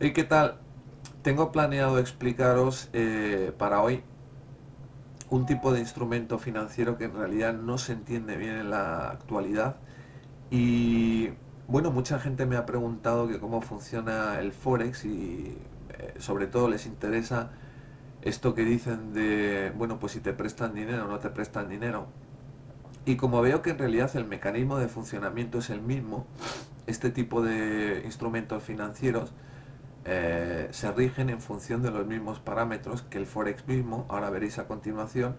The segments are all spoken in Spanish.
Hey, ¿qué tal? Tengo planeado explicaros para hoy un tipo de instrumento financiero que en realidad no se entiende bien en la actualidad y bueno, mucha gente me ha preguntado que cómo funciona el Forex y sobre todo les interesa esto que dicen de, bueno, pues si te prestan dinero o no te prestan dinero. Y como veo que en realidad el mecanismo de funcionamiento es el mismo, este tipo de instrumentos financieros se rigen en función de los mismos parámetros que el Forex mismo, ahora veréis a continuación.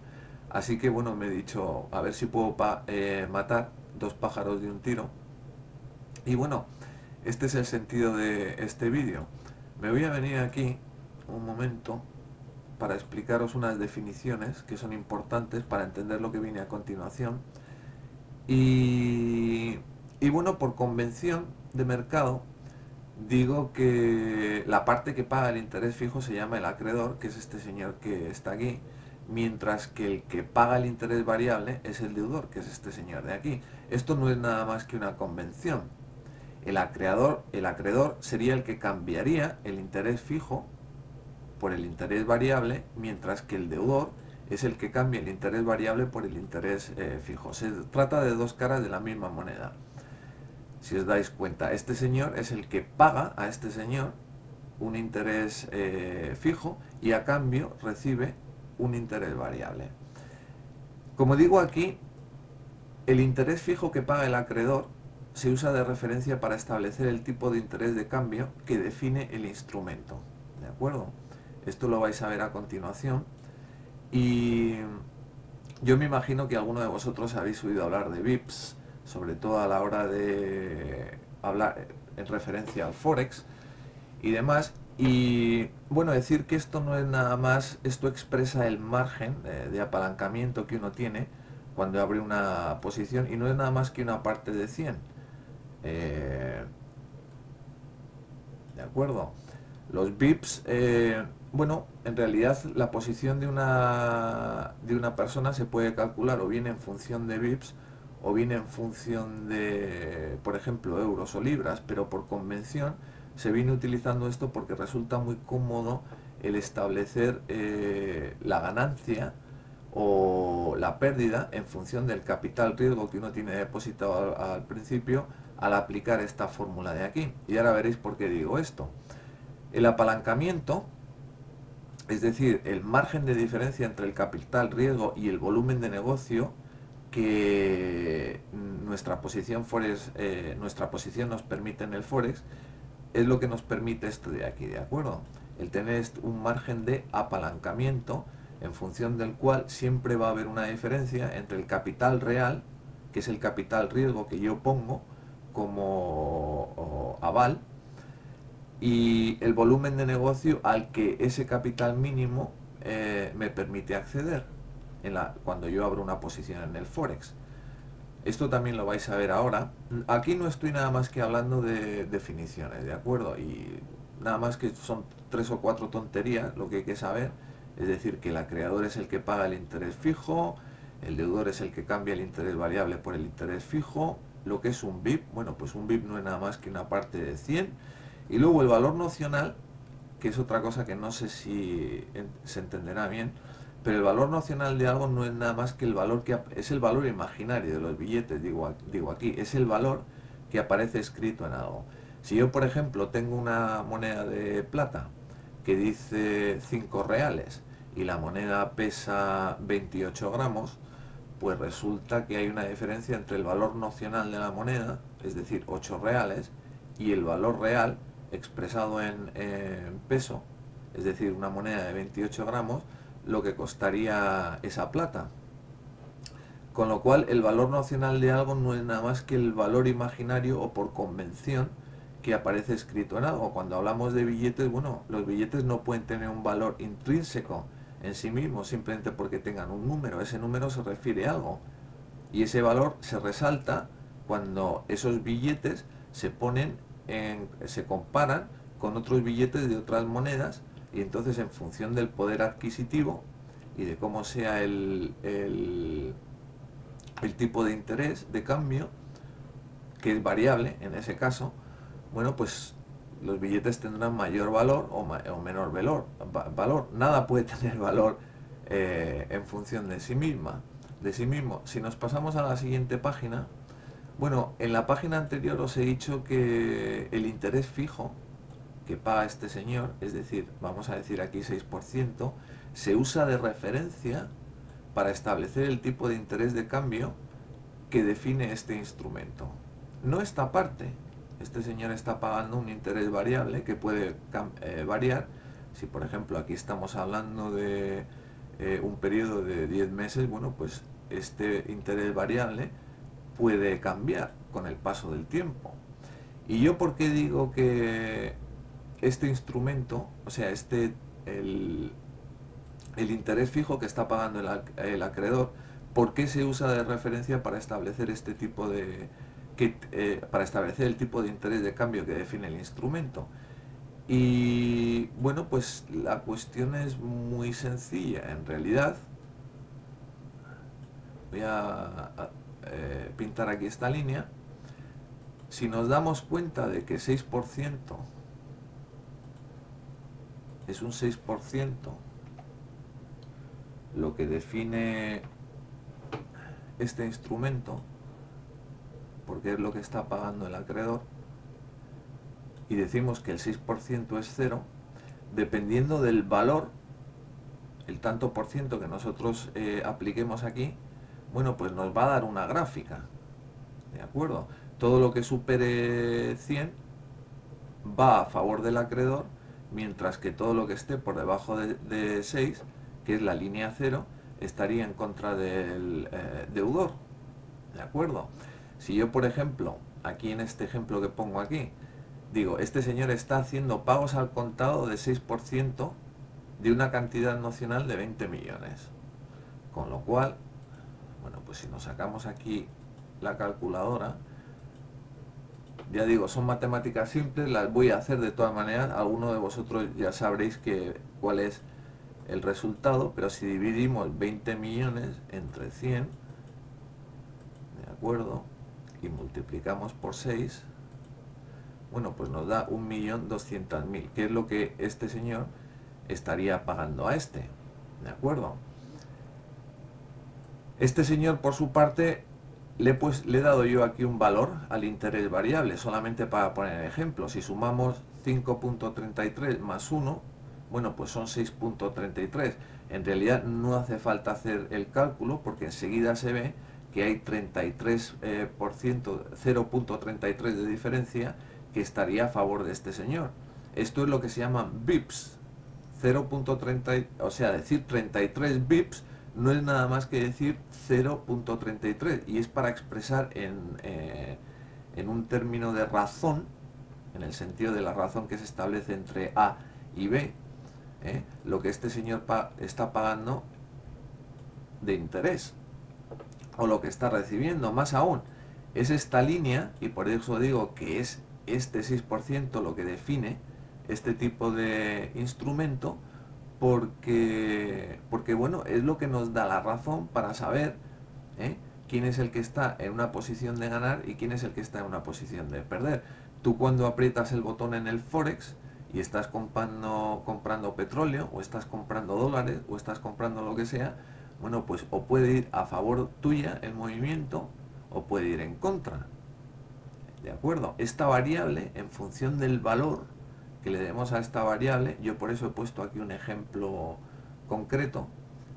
Así que bueno, me he dicho, a ver si puedo matar dos pájaros de un tiro. Y bueno, este es el sentido de este vídeo. Me voy a venir aquí un momento para explicaros unas definiciones que son importantes para entender lo que viene a continuación. Y, y bueno, por convención de mercado, digo que la parte que paga el interés fijo se llama el acreedor, que es este señor que está aquí, mientras que el que paga el interés variable es el deudor, que es este señor de aquí. Esto no es nada más que una convención. El acreedor sería el que cambiaría el interés fijo por el interés variable, mientras que el deudor es el que cambia el interés variable por el interés fijo. Se trata de dos caras de la misma moneda. Si os dais cuenta, este señor es el que paga a este señor un interés fijo y a cambio recibe un interés variable. Como digo aquí, el interés fijo que paga el acreedor se usa de referencia para establecer el tipo de interés de cambio que define el instrumento. ¿De acuerdo? Esto lo vais a ver a continuación. Y yo me imagino que alguno de vosotros habéis oído hablar de VIPs, sobre todo a la hora de hablar en referencia al Forex y demás. Y bueno, decir que esto no es nada más, esto expresa el margen de apalancamiento que uno tiene cuando abre una posición y no es nada más que una parte de 100. Eh, ¿De acuerdo? Los VIPs, bueno, en realidad la posición de una persona se puede calcular o bien en función de VIPs o bien en función de, por ejemplo, euros o libras, pero por convención se viene utilizando esto porque resulta muy cómodo el establecer la ganancia o la pérdida en función del capital riesgo que uno tiene depositado al principio al aplicar esta fórmula de aquí. Y ahora veréis por qué digo esto. El apalancamiento, es decir, el margen de diferencia entre el capital riesgo y el volumen de negocio que nuestra posición nos permite en el Forex, es lo que nos permite esto de aquí, ¿de acuerdo? El tener un margen de apalancamiento en función del cual siempre va a haber una diferencia entre el capital real, que es el capital riesgo que yo pongo como aval, y el volumen de negocio al que ese capital mínimo me permite acceder cuando yo abro una posición en el Forex. Esto también lo vais a ver ahora. Aquí no estoy nada más que hablando de definiciones, ¿de acuerdo? Y nada más que son tres o cuatro tonterías lo que hay que saber. Es decir, que el acreedor es el que paga el interés fijo, el deudor es el que cambia el interés variable por el interés fijo. Lo que es un BIP, bueno, pues un BIP no es nada más que una parte de 100. Y luego el valor nocional, que es otra cosa que no sé si se entenderá bien, pero el valor nocional de algo no es nada más que el valor que es el valor imaginario de los billetes, digo aquí, es el valor que aparece escrito en algo. Si yo, por ejemplo, tengo una moneda de plata que dice 5 reales y la moneda pesa 28 gramos, pues resulta que hay una diferencia entre el valor nocional de la moneda, es decir, 8 reales, y el valor real expresado en peso, es decir, una moneda de 28 gramos, lo que costaría esa plata. Con lo cual, el valor nocional de algo no es nada más que el valor imaginario o por convención que aparece escrito en algo. Cuando hablamos de billetes, bueno, los billetes no pueden tener un valor intrínseco en sí mismos simplemente porque tengan un número. Ese número se refiere a algo. Y ese valor se resalta cuando esos billetes se comparan con otros billetes de otras monedas y entonces en función del poder adquisitivo y de cómo sea el tipo de interés de cambio, que es variable en ese caso, bueno, pues los billetes tendrán mayor valor o menor valor. Nada puede tener valor en función de sí mismo. Si nos pasamos a la siguiente página, bueno, en la página anterior os he dicho que el interés fijo que paga este señor, es decir, vamos a decir aquí 6%, se usa de referencia para establecer el tipo de interés de cambio que define este instrumento. No esta parte. Este señor está pagando un interés variable que puede variar. Si por ejemplo aquí estamos hablando de un periodo de 10 meses, bueno, pues este interés variable puede cambiar con el paso del tiempo. ¿Y yo por qué digo que este instrumento, o sea, el interés fijo que está pagando el acreedor, por qué se usa de referencia para establecer este tipo de para establecer el tipo de interés de cambio que define el instrumento? Y bueno, pues la cuestión es muy sencilla. En realidad, voy a pintar aquí esta línea. Si nos damos cuenta de que 6% es un 6%, lo que define este instrumento, porque es lo que está pagando el acreedor, y decimos que el 6% es cero, dependiendo del valor, el tanto por ciento que nosotros apliquemos aquí, bueno, pues nos va a dar una gráfica, ¿de acuerdo? Todo lo que supere 100 va a favor del acreedor, mientras que todo lo que esté por debajo de 6, que es la línea 0, estaría en contra del deudor, ¿de acuerdo? Si yo, por ejemplo, aquí en este ejemplo que pongo aquí, digo, este señor está haciendo pagos al contado de 6% de una cantidad nocional de 20 millones. Con lo cual, bueno, pues si nos sacamos aquí la calculadora, ya digo, son matemáticas simples, las voy a hacer de todas maneras, alguno de vosotros ya sabréis cuál es el resultado, pero si dividimos 20 millones entre 100, ¿de acuerdo? Y multiplicamos por 6, bueno, pues nos da 1.200.000, que es lo que este señor estaría pagando a este, ¿de acuerdo? Este señor, por su parte, le he dado yo aquí un valor al interés variable, solamente para poner ejemplo. Si sumamos 5.33 más 1, bueno, pues son 6.33. En realidad no hace falta hacer el cálculo porque enseguida se ve que hay 33%, 0.33 de diferencia que estaría a favor de este señor. Esto es lo que se llama bips. 0.30, o sea, decir 33 bips no es nada más que decir 0.33 y es para expresar en un término de razón, en el sentido de la razón que se establece entre A y B, lo que este señor está pagando de interés o lo que está recibiendo. Más aún, es esta línea, y por eso digo que es este 6% lo que define este tipo de instrumento, porque bueno, es lo que nos da la razón para saber quién es el que está en una posición de ganar y quién es el que está en una posición de perder. Tú cuando aprietas el botón en el Forex y estás comprando petróleo, o estás comprando dólares, o estás comprando lo que sea, bueno, pues o puede ir a favor tuya el movimiento, o puede ir en contra. ¿De acuerdo? Esta variable, en función del valor que le demos a esta variable, yo por eso he puesto aquí un ejemplo concreto,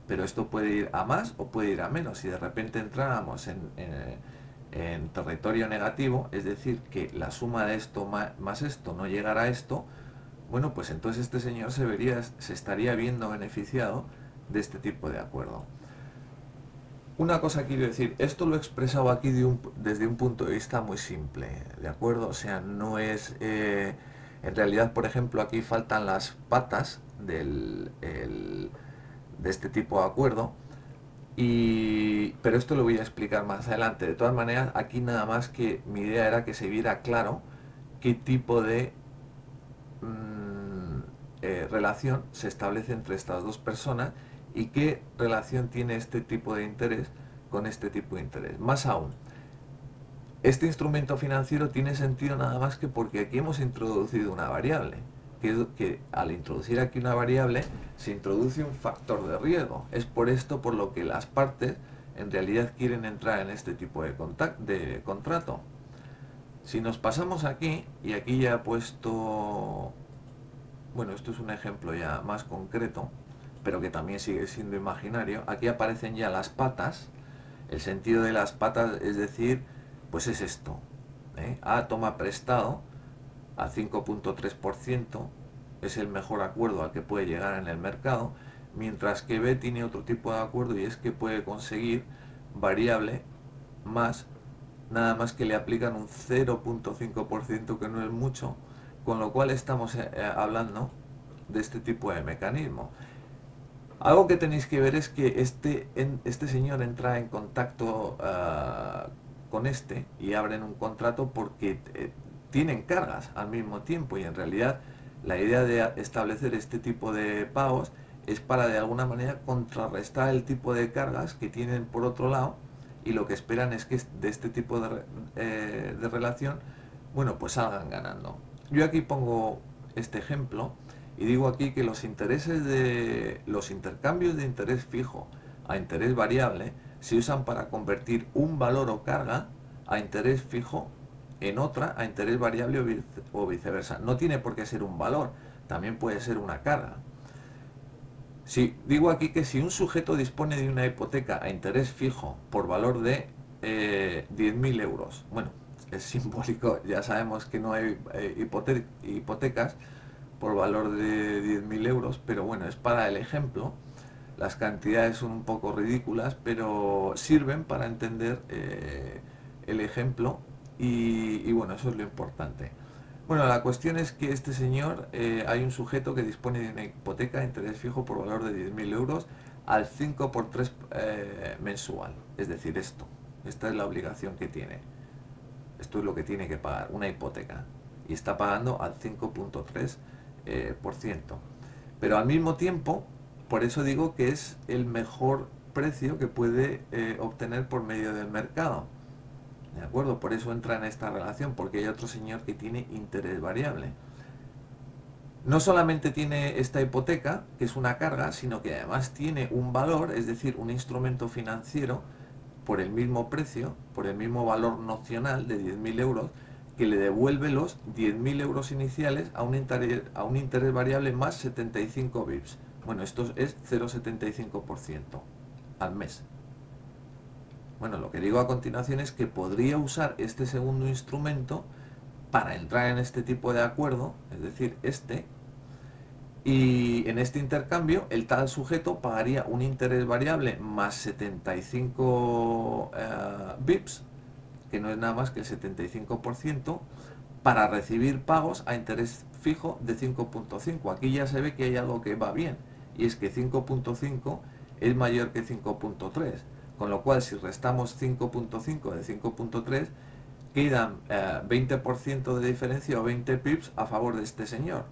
pero esto puede ir a más o puede ir a menos. Si de repente entráramos en territorio negativo, es decir, que la suma de esto más esto no llegara a esto, bueno, pues entonces este señor se estaría viendo beneficiado de este tipo de acuerdo. Una cosa quiero decir, esto lo he expresado aquí desde un punto de vista muy simple, ¿de acuerdo? O sea, no es... en realidad, por ejemplo, aquí faltan las patas de este tipo de acuerdo, pero esto lo voy a explicar más adelante. De todas maneras, aquí nada más que mi idea era que se viera claro qué tipo de relación se establece entre estas dos personas y qué relación tiene este tipo de interés con este tipo de interés. Más aún, este instrumento financiero tiene sentido nada más que porque aquí hemos introducido una variable, que al introducir aquí una variable se introduce un factor de riesgo. Es por esto por lo que las partes en realidad quieren entrar en este tipo de contrato. Si nos pasamos aquí, y aquí ya he puesto, bueno, esto es un ejemplo ya más concreto, pero que también sigue siendo imaginario. Aquí aparecen ya las patas. El sentido de las patas es decir, pues es esto, ¿eh? A toma prestado a 5,3%, es el mejor acuerdo al que puede llegar en el mercado, mientras que B tiene otro tipo de acuerdo, y es que puede conseguir variable más, nada más que le aplican un 0,5%, que no es mucho, con lo cual estamos hablando de este tipo de mecanismo. Algo que tenéis que ver es que este señor entra en contacto con y abren un contrato porque tienen cargas al mismo tiempo, y en realidad la idea de establecer este tipo de pagos es para de alguna manera contrarrestar el tipo de cargas que tienen por otro lado, y lo que esperan es que de este tipo de relación, bueno, pues salgan ganando. Yo aquí pongo este ejemplo y digo aquí que los intercambios de interés fijo a interés variable se usan para convertir un valor o carga a interés fijo en otra a interés variable o viceversa. No tiene por qué ser un valor, también puede ser una carga. Si digo aquí que si un sujeto dispone de una hipoteca a interés fijo por valor de 10.000 euros, bueno, es simbólico, ya sabemos que no hay hipotecas por valor de 10.000 euros, pero bueno, es para el ejemplo. Las cantidades son un poco ridículas, pero sirven para entender el ejemplo, y bueno, eso es lo importante. Bueno, la cuestión es que este señor, hay un sujeto que dispone de una hipoteca de interés fijo por valor de 10.000 euros al 5x3 mensual. Es decir, esta es la obligación que tiene. Esto es lo que tiene que pagar, una hipoteca. Y está pagando al 5,3%. Pero al mismo tiempo, por eso digo que es el mejor precio que puede obtener por medio del mercado. ¿De acuerdo? Por eso entra en esta relación, porque hay otro señor que tiene interés variable. No solamente tiene esta hipoteca, que es una carga, sino que además tiene un valor, es decir, un instrumento financiero por el mismo precio, por el mismo valor nocional de 10.000 euros, que le devuelve los 10.000 euros iniciales a un interés variable más 75 bips. Bueno, esto es 0,75% al mes. Bueno, lo que digo a continuación es que podría usar este segundo instrumento para entrar en este tipo de acuerdo, es decir, y en este intercambio el tal sujeto pagaría un interés variable más 75 bips, que no es nada más que el 75%, para recibir pagos a interés fijo de 5,5. Aquí ya se ve que hay algo que va bien, y es que 5,5 es mayor que 5,3. Con lo cual, si restamos 5,5 de 5,3, quedan 20% de diferencia o 20 pips a favor de este señor.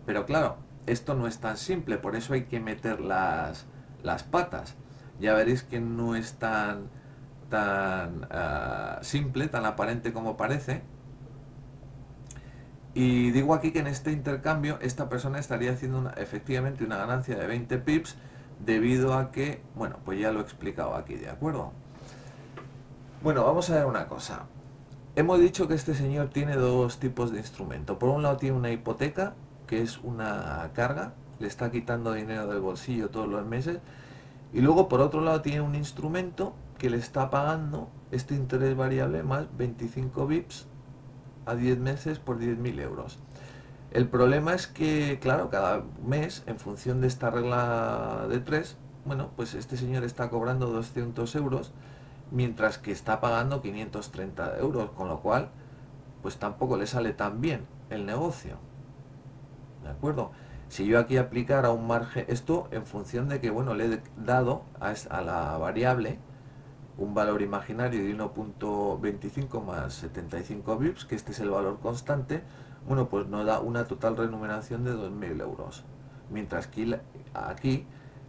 Pero claro, esto no es tan simple, por eso hay que meter las patas. Ya veréis que no es tan simple, tan aparente como parece. Y digo aquí que en este intercambio esta persona estaría haciendo efectivamente una ganancia de 20 pips, debido a que, bueno, pues ya lo he explicado aquí, ¿de acuerdo? Bueno, vamos a ver una cosa. Hemos dicho que este señor tiene dos tipos de instrumento. Por un lado tiene una hipoteca, que es una carga, le está quitando dinero del bolsillo todos los meses, y luego por otro lado tiene un instrumento que le está pagando este interés variable más 25 bips a 10 meses por 10.000 euros. El problema es que, claro, cada mes, en función de esta regla de 3, bueno, pues este señor está cobrando 200 euros, mientras que está pagando 530 euros, con lo cual, pues tampoco le sale tan bien el negocio. ¿De acuerdo? Si yo aquí aplicara un margen, esto en función de que, bueno, le he dado a la variable un valor imaginario de 1,25 más 75 bips, que este es el valor constante, bueno, pues nos da una total remuneración de 2.000 euros. Mientras que aquí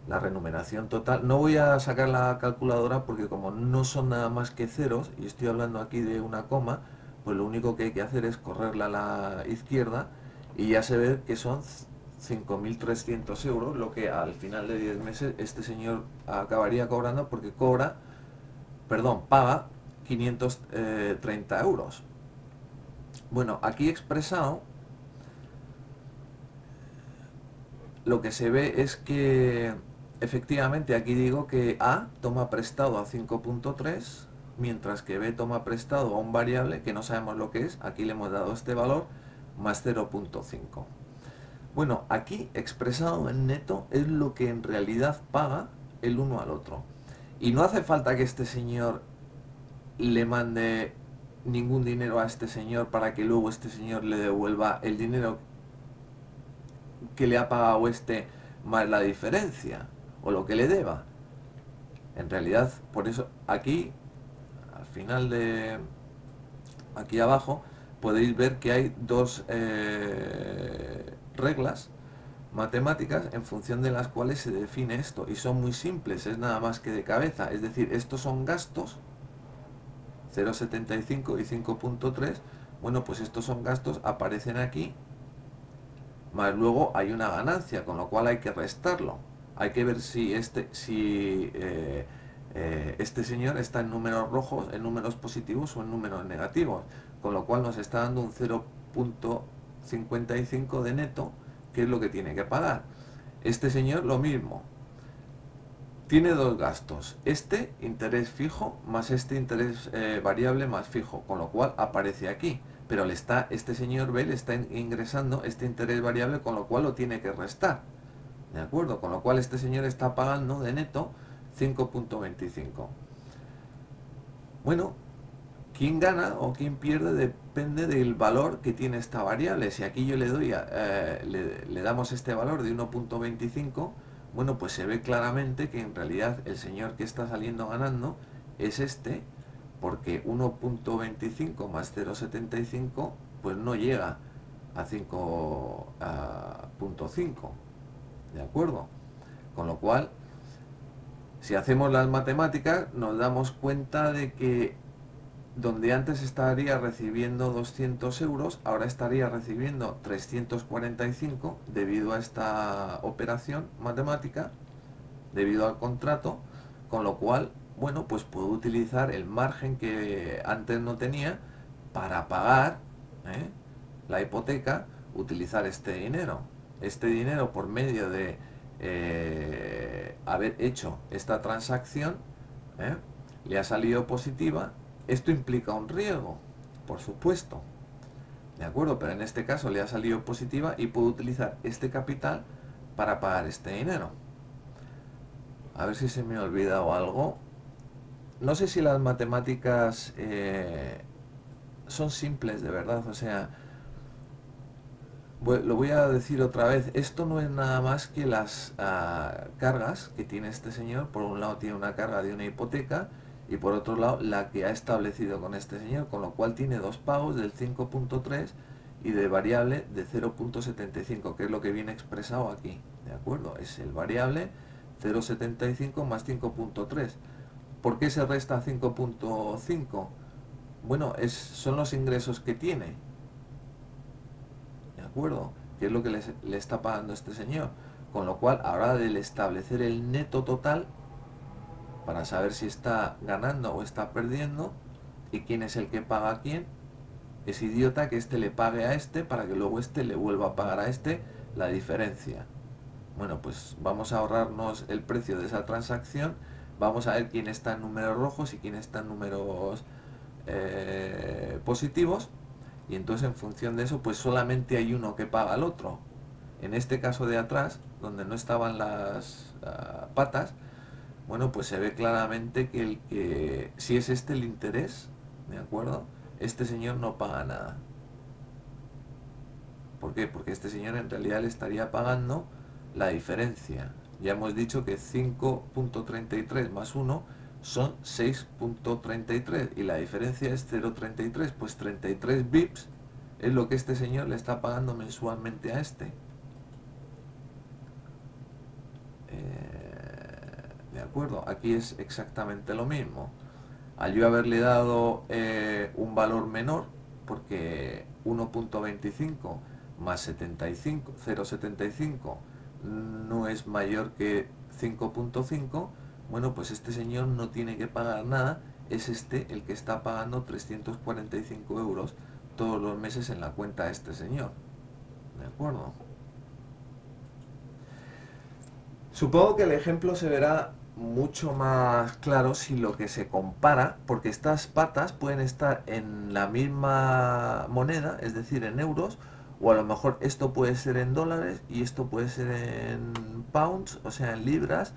la remuneración total. No voy a sacar la calculadora porque como no son nada más que ceros y estoy hablando aquí de una coma, pues lo único que hay que hacer es correrla a la izquierda y ya se ve que son 5.300 euros, lo que al final de 10 meses este señor acabaría cobrando porque paga 530 euros. Bueno, aquí expresado lo que se ve es que efectivamente aquí digo que A toma prestado a 5.3, mientras que B toma prestado a un variable que no sabemos lo que es, aquí le hemos dado este valor, más 0.5. Bueno, aquí expresado en neto es lo que en realidad paga el uno al otro. Y no hace falta que este señor le mande ningún dinero a este señor para que luego este señor le devuelva el dinero que le ha pagado este más la diferencia o lo que le deba. En realidad, por eso aquí, al final de aquí abajo, podéis ver que hay dos reglas matemáticas en función de las cuales se define esto, y son muy simples, es nada más que de cabeza. Es decir, estos son gastos, 0,75 y 5.3. Bueno, pues estos son gastos, aparecen aquí, más luego hay una ganancia, con lo cual hay que restarlo. Hay que ver si este señor está en números rojos, en números positivos o en números negativos, con lo cual nos está dando un 0.55 de neto, que es lo que tiene que pagar. Este señor lo mismo, tiene dos gastos, este interés fijo más este interés variable más fijo, con lo cual aparece aquí, pero este señor B le está ingresando este interés variable, con lo cual lo tiene que restar, ¿de acuerdo? Con lo cual este señor está pagando de neto 5.25. Bueno, quién gana o quién pierde depende del valor que tiene esta variable. Si aquí yo le doy le damos este valor de 1.25, bueno, pues se ve claramente que en realidad el señor que está saliendo ganando es este, porque 1.25 más 0.75 pues no llega a 5.5, ¿de acuerdo? Con lo cual, si hacemos las matemáticas, nos damos cuenta de que donde antes estaría recibiendo 200 euros, ahora estaría recibiendo 345 debido a esta operación matemática, debido al contrato, con lo cual, bueno, pues puedo utilizar el margen que antes no tenía para pagar la hipoteca, utilizar este dinero. Este dinero por medio de haber hecho esta transacción, le ha salido positiva. Esto implica un riesgo, por supuesto, ¿de acuerdo? Pero en este caso le ha salido positiva y puedo utilizar este capital para pagar este dinero. A ver si se me ha olvidado algo. No sé si las matemáticas son simples de verdad, o sea, lo voy a decir otra vez, esto no es nada más que las cargas que tiene este señor. Por un lado tiene una carga de una hipoteca y por otro lado la que ha establecido con este señor, con lo cual tiene dos pagos del 5.3 y de variable de 0.75, que es lo que viene expresado aquí, ¿de acuerdo? Es el variable 0.75 más 5.3. ¿Por qué se resta 5.5? Bueno, son los ingresos que tiene, ¿de acuerdo? Que es lo que le está pagando este señor. Con lo cual, ahora del establecer el neto total, para saber si está ganando o está perdiendo, y quién es el que paga a quién, es idiota que este le pague a este para que luego este le vuelva a pagar a este la diferencia. Bueno, pues vamos a ahorrarnos el precio de esa transacción, vamos a ver quién está en números rojos y quién está en números positivos, y entonces en función de eso pues solamente hay uno que paga al otro. En este caso de atrás, donde no estaban las patas, bueno, pues se ve claramente que si es este el interés, ¿de acuerdo? Este señor no paga nada. ¿Por qué? Porque este señor en realidad le estaría pagando la diferencia. Ya hemos dicho que 5.33 más 1 son 6.33 y la diferencia es 0.33, pues 33 bips es lo que este señor le está pagando mensualmente a este. acuerdo? Aquí es exactamente lo mismo. Al yo haberle dado un valor menor, porque 1.25 más 75, 0,75 no es mayor que 5.5, bueno, pues este señor no tiene que pagar nada, es este el que está pagando 345 euros todos los meses en la cuenta de este señor. ¿De acuerdo? Supongo que el ejemplo se verá mucho más claro si lo que se compara, porque estas patas pueden estar en la misma moneda, es decir, en euros, o a lo mejor esto puede ser en dólares y esto puede ser en pounds, o sea, en libras,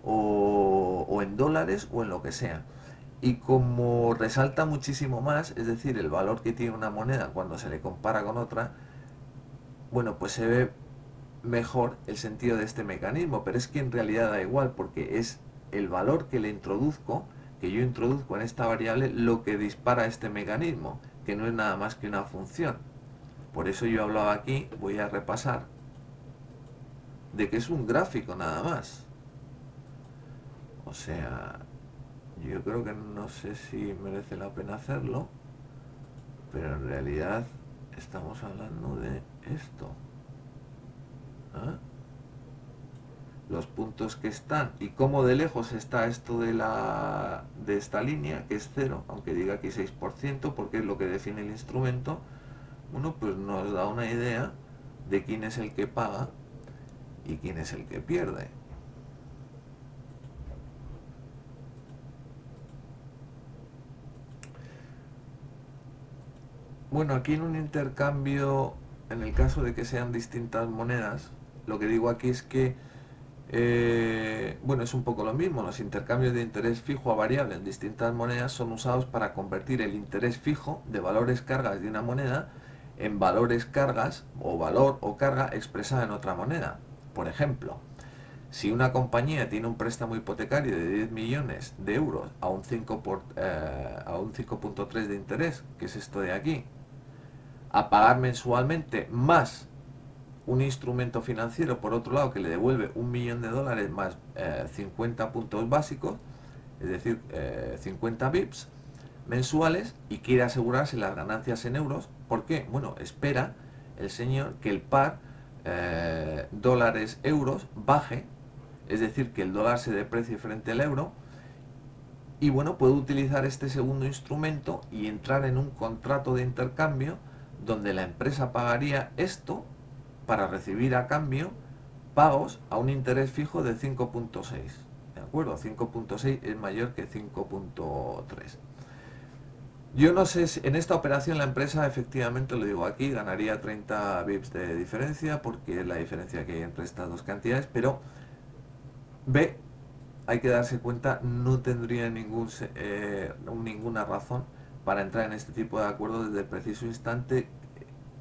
o en dólares, o en lo que sea. Y como resalta muchísimo más, es decir, el valor que tiene una moneda cuando se le compara con otra, bueno, pues se ve mejor el sentido de este mecanismo, pero es que en realidad da igual porque es el valor que le introduzco, que yo introduzco en esta variable, lo que dispara este mecanismo, que no es nada más que una función. Por eso yo hablaba aquí, voy a repasar, de que es un gráfico nada más. O sea, yo creo que no sé si merece la pena hacerlo, pero en realidad estamos hablando de esto. ¿Ah? Los puntos que están y cómo de lejos está esto de esta línea, que es 0, aunque diga aquí 6%, porque es lo que define el instrumento, bueno, pues nos da una idea de quién es el que paga y quién es el que pierde. Bueno, aquí en un intercambio, en el caso de que sean distintas monedas, lo que digo aquí es que bueno, es un poco lo mismo. Los intercambios de interés fijo a variable en distintas monedas son usados para convertir el interés fijo de valores cargas de una moneda en valores cargas o valor o carga expresada en otra moneda. Por ejemplo, si una compañía tiene un préstamo hipotecario de 10 millones de euros a un 5,3 de interés, que es esto de aquí, a pagar mensualmente más un instrumento financiero, por otro lado, que le devuelve $1.000.000 más 50 puntos básicos, es decir, 50 bips mensuales, y quiere asegurarse las ganancias en euros. ¿Por qué? Bueno, espera el señor que el par dólares-euros baje, es decir, que el dólar se deprecie frente al euro, y bueno, puede utilizar este segundo instrumento y entrar en un contrato de intercambio donde la empresa pagaría esto para recibir a cambio pagos a un interés fijo de 5.6. ¿De acuerdo? 5.6 es mayor que 5.3. Yo no sé si en esta operación la empresa, efectivamente, lo digo aquí, ganaría 30 bips de diferencia porque es la diferencia que hay entre estas dos cantidades, pero B, hay que darse cuenta, no tendría ninguna razón para entrar en este tipo de acuerdo desde el preciso instante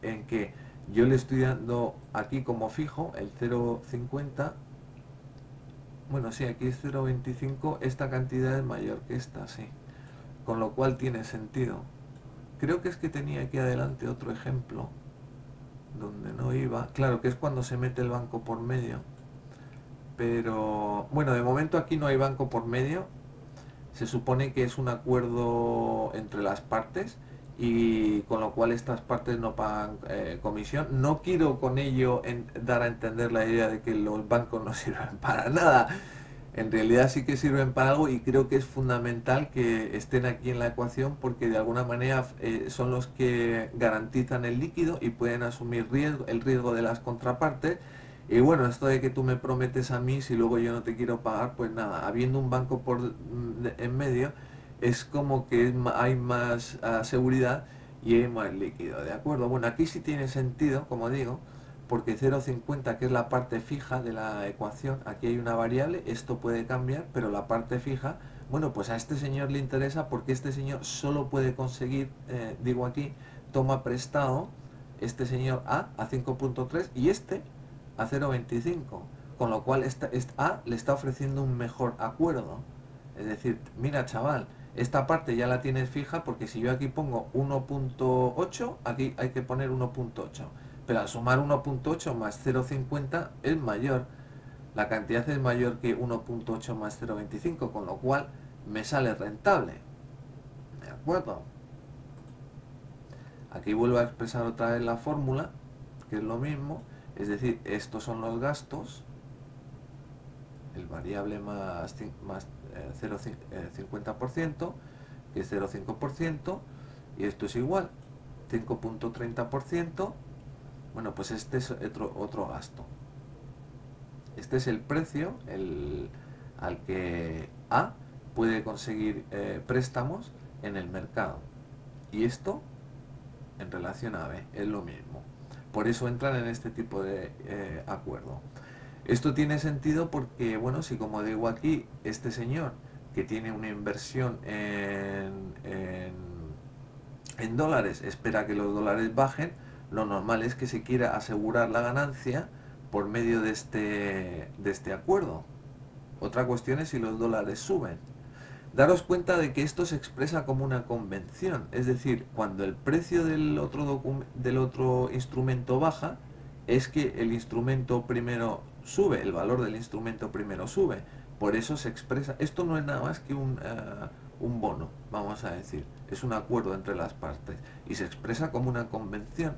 en que yo le estoy dando aquí como fijo el 0,50. Bueno, sí, aquí es 0,25. Esta cantidad es mayor que esta, sí. Con lo cual tiene sentido. Creo que es que tenía aquí adelante otro ejemplo donde no iba. Claro que es cuando se mete el banco por medio. Pero bueno, de momento aquí no hay banco por medio. Se supone que es un acuerdo entre las partes y con lo cual estas partes no pagan comisión. No quiero con ello dar a entender la idea de que los bancos no sirven para nada. En realidad sí que sirven para algo y creo que es fundamental que estén aquí en la ecuación porque de alguna manera son los que garantizan el líquido y pueden asumir el riesgo de las contrapartes. Y bueno, esto de que tú me prometes a mí, si luego yo no te quiero pagar, pues nada, habiendo un banco en medio, es como que hay más seguridad y hay más líquido, ¿de acuerdo? Bueno, aquí sí tiene sentido, como digo, porque 0,50, que es la parte fija de la ecuación, aquí hay una variable, esto puede cambiar, pero la parte fija, bueno, pues a este señor le interesa porque este señor solo puede conseguir, digo aquí, toma prestado este señor a 5.3 y este a 0,25, con lo cual A le está ofreciendo un mejor acuerdo. Es decir, mira chaval, esta parte ya la tienes fija porque si yo aquí pongo 1.8, aquí hay que poner 1.8, pero al sumar 1.8 más 0,50 es mayor la cantidad es mayor que 1.8 más 0.25, con lo cual me sale rentable. ¿De acuerdo? Aquí vuelvo a expresar otra vez la fórmula, que es lo mismo, es decir, estos son los gastos, el variable más 0,50%, que es 0,5%, y esto es igual, 5.30%, bueno, pues este es otro gasto. Este es el precio al que A puede conseguir préstamos en el mercado. Y esto, en relación a B, es lo mismo. Por eso entran en este tipo de acuerdo. Esto tiene sentido porque, bueno, si como digo aquí, este señor que tiene una inversión en dólares espera que los dólares bajen, lo normal es que se quiera asegurar la ganancia por medio de este acuerdo. Otra cuestión es si los dólares suben. Daros cuenta de que esto se expresa como una convención, es decir, cuando el precio del otro instrumento baja, es que el instrumento primero sube, el valor del instrumento primero sube. Por eso se expresa, esto no es nada más que un bono, vamos a decir, es un acuerdo entre las partes y se expresa como una convención.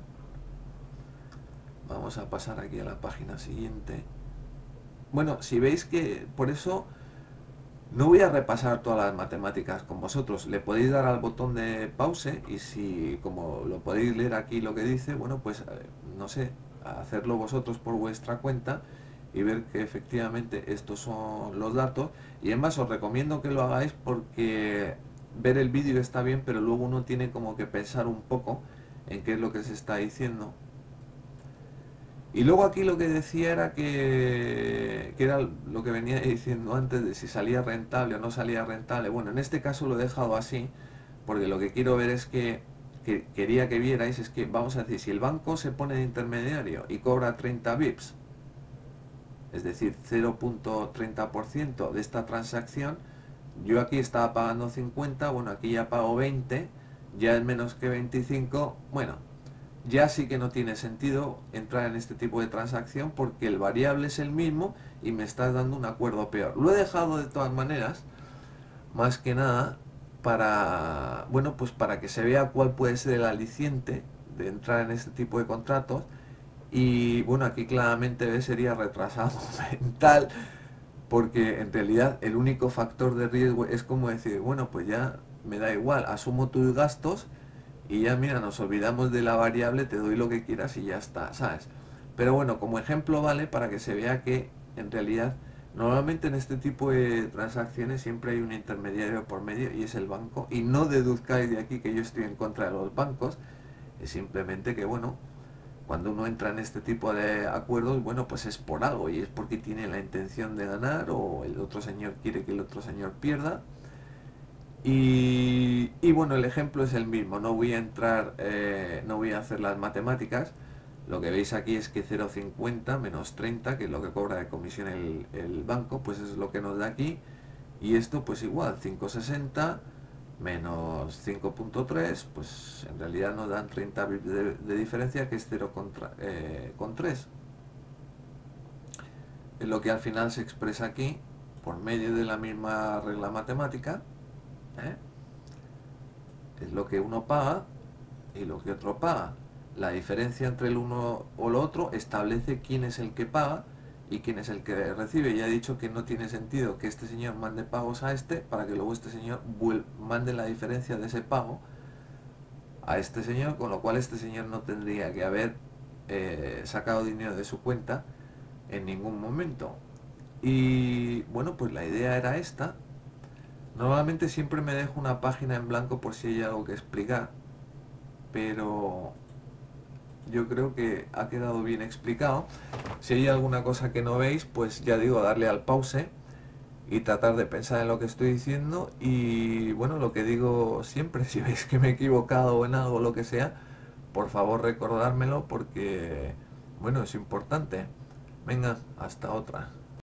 Vamos a pasar aquí a la página siguiente. Bueno, si veis que por eso no voy a repasar todas las matemáticas con vosotros, le podéis dar al botón de pause y si, como lo podéis leer aquí lo que dice, bueno, pues no sé, hacerlo vosotros por vuestra cuenta y ver que efectivamente estos son los datos. Y además os recomiendo que lo hagáis porque ver el vídeo está bien, pero luego uno tiene como que pensar un poco en qué es lo que se está diciendo. Y luego aquí lo que decía era que era lo que venía diciendo antes de si salía rentable o no salía rentable. Bueno, en este caso lo he dejado así, porque lo que quiero ver es que quería que vierais es que, vamos a decir, si el banco se pone de intermediario y cobra 30 bips, es decir, 0.30% de esta transacción, yo aquí estaba pagando 50, bueno, aquí ya pago 20, ya es menos que 25, bueno, ya sí que no tiene sentido entrar en este tipo de transacción porque el variable es el mismo y me estás dando un acuerdo peor. Lo he dejado de todas maneras, más que nada, para, bueno, pues para que se vea cuál puede ser el aliciente de entrar en este tipo de contratos. Y bueno, aquí claramente sería retrasado mental, porque en realidad el único factor de riesgo es como decir, bueno, pues ya me da igual, asumo tus gastos y ya mira, nos olvidamos de la variable, te doy lo que quieras y ya está, ¿sabes? Pero bueno, como ejemplo vale para que se vea que en realidad normalmente en este tipo de transacciones siempre hay un intermediario por medio y es el banco, y no deduzcáis de aquí que yo estoy en contra de los bancos, es simplemente que bueno, cuando uno entra en este tipo de acuerdos, bueno, pues es por algo y es porque tiene la intención de ganar o el otro señor quiere que el otro señor pierda. Y bueno, el ejemplo es el mismo, no voy a entrar, no voy a hacer las matemáticas. Lo que veis aquí es que 0,50 menos 30, que es lo que cobra de comisión el banco, pues es lo que nos da aquí. Y esto pues igual, 5,60 menos 5.3, pues en realidad nos dan 30 bips de diferencia, que es 0,3. Es lo que al final se expresa aquí por medio de la misma regla matemática. Es lo que uno paga y lo que otro paga. La diferencia entre el uno o lo otro establece quién es el que paga y quién es el que recibe. Ya he dicho que no tiene sentido que este señor mande pagos a este para que luego este señor mande la diferencia de ese pago a este señor, con lo cual este señor no tendría que haber sacado dinero de su cuenta en ningún momento. Y bueno, pues la idea era esta. Normalmente siempre me dejo una página en blanco por si hay algo que explicar, pero yo creo que ha quedado bien explicado. Si hay alguna cosa que no veis, pues ya digo, darle al pause y tratar de pensar en lo que estoy diciendo. Y bueno, lo que digo siempre, si veis que me he equivocado en algo o lo que sea, por favor recordármelo porque, bueno, es importante. Venga, hasta otra.